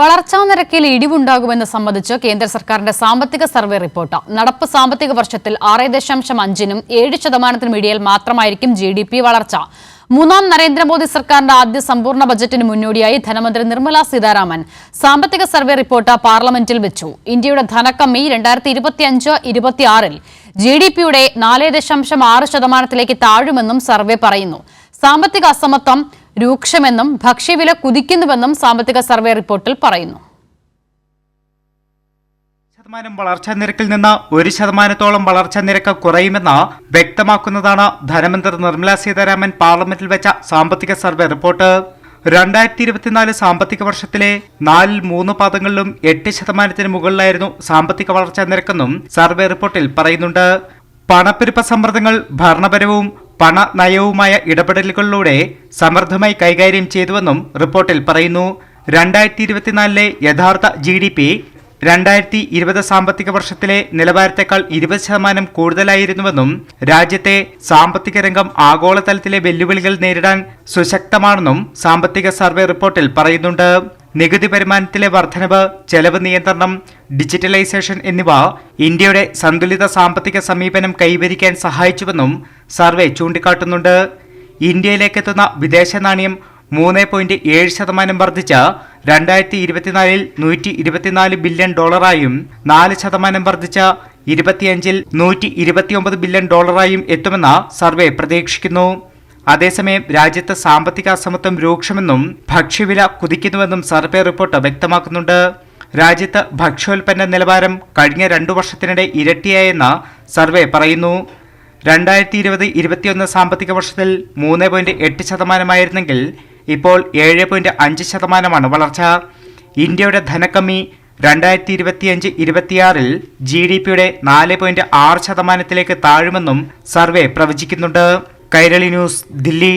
വളർച്ചാ നിരക്കിൽ ഇടിവുണ്ടാകുമെന്ന് സംബന്ധിച്ച് കേന്ദ്ര സർക്കാരിന്റെ സാമ്പത്തിക സർവേ റിപ്പോർട്ട്. നടപ്പ് സാമ്പത്തിക വർഷത്തിൽ 6.5%-നും 7%-നും ഇടയിൽ മാത്രമായിരിക്കും GDP വളർച്ച. മൂന്നാം നരേന്ദ്രമോദി സർക്കാരിന്റെ ആദ്യ സമ്പൂർണ്ണ ബജറ്റിന് മുന്നോടിയായി ധനമന്ത്രി നിർമ്മല സീതാരാമൻ സാമ്പത്തിക സർവേ റിപ്പോർട്ട് പാർലമെന്റിൽ വെച്ചു. ഇന്ത്യയുടെ ധനക്കമ്മി 2025-26 GDP-യുടെ 4.6%-ലേക്ക് താഴുമെന്നും സർവേ പറയുന്നു. സാമ്പത്തിക അസമത്വം രൂക്ഷമെന്നും ഭക്ഷ്യവില കുതിക്കുന്നുവെന്നും സാമ്പത്തിക സർവേ റിപ്പോർട്ടിൽ പറയുന്നു. വളർച്ചാ നിരക്കിൽ നിന്ന് 1%-ഓളം വളർച്ചാ നിരക്ക് കുറയുമെന്ന് വ്യക്തമാക്കുന്നതാണ് ധനമന്ത്രി നിർമ്മല സീതാരാമൻ പാർലമെന്റിൽ വെച്ച സാമ്പത്തിക സർവേ റിപ്പോർട്ട്. 2024 സാമ്പത്തിക വർഷത്തിലെ 4-3 പാദങ്ങളിലും 8%-ന് മുകളിലായിരുന്നു സാമ്പത്തിക വളർച്ചാ നിരക്കെന്നും സർവേ റിപ്പോർട്ടിൽ പറയുന്നുണ്ട്. പണപ്പെരുപ്പ സമ്മർദ്ദങ്ങൾ ഭരണപരവും പണനയവുമായ ഇടപെടലുകളിലൂടെ സമൃദ്ധമായി കൈകാര്യം ചെയ്തുവെന്നും റിപ്പോർട്ടിൽ പറയുന്നു. 2024 യഥാർത്ഥ GDP 2020 സാമ്പത്തിക വർഷത്തിലെ നിലവാരത്തെക്കാൾ 20% കൂടുതലായിരുന്നുവെന്നും രാജ്യത്തെ സാമ്പത്തിക രംഗം ആഗോളതലത്തിലെ വെല്ലുവിളികൾ നേരിടാൻ സുശക്തമാണെന്നും സാമ്പത്തിക സർവേ റിപ്പോർട്ടിൽ പറയുന്നുണ്ട്. നികുതി വരുമാനത്തിലെ വർധനവ്, ചെലവ് നിയന്ത്രണം, ഡിജിറ്റലൈസേഷൻ എന്നിവ ഇന്ത്യയുടെ സന്തുലിത സാമ്പത്തിക സമീപനം കൈവരിക്കാൻ സഹായിച്ചുവെന്നും സർവേ ചൂണ്ടിക്കാട്ടുന്നുണ്ട്. ഇന്ത്യയിലേക്കെത്തുന്ന വിദേശ നാണ്യം 3.7% വർദ്ധിച്ച 2024 $124 ബില്യൺ, 4% വർദ്ധിച്ച 2025 $129 ബില്യൺ എത്തുമെന്ന് സർവേ പ്രതീക്ഷിക്കുന്നു. അതേസമയം രാജ്യത്ത് സാമ്പത്തിക അസമത്വം രൂക്ഷമെന്നും ഭക്ഷ്യവില കുതിക്കുന്നുവെന്നും സർവേ റിപ്പോർട്ട് വ്യക്തമാക്കുന്നുണ്ട്. രാജ്യത്ത് ഭക്ഷ്യോൽപ്പന്ന നിലവാരം കഴിഞ്ഞ 2 വർഷത്തിനിടെ ഇരട്ടിയായെന്ന് സർവേ പറയുന്നു. 2020-21 സാമ്പത്തിക വർഷത്തിൽ 3.8%-ആയിരുന്നെങ്കിൽ ഇപ്പോൾ 7.5%-ആണ് വളർച്ച. ഇന്ത്യയുടെ ധനക്കമ്മി 2025-26 GDP-യുടെ 4.6%-ലേക്ക് താഴുമെന്നും സർവേ പ്രവചിക്കുന്നുണ്ട്. കൈരളി ന്യൂസ്, ദില്ലി.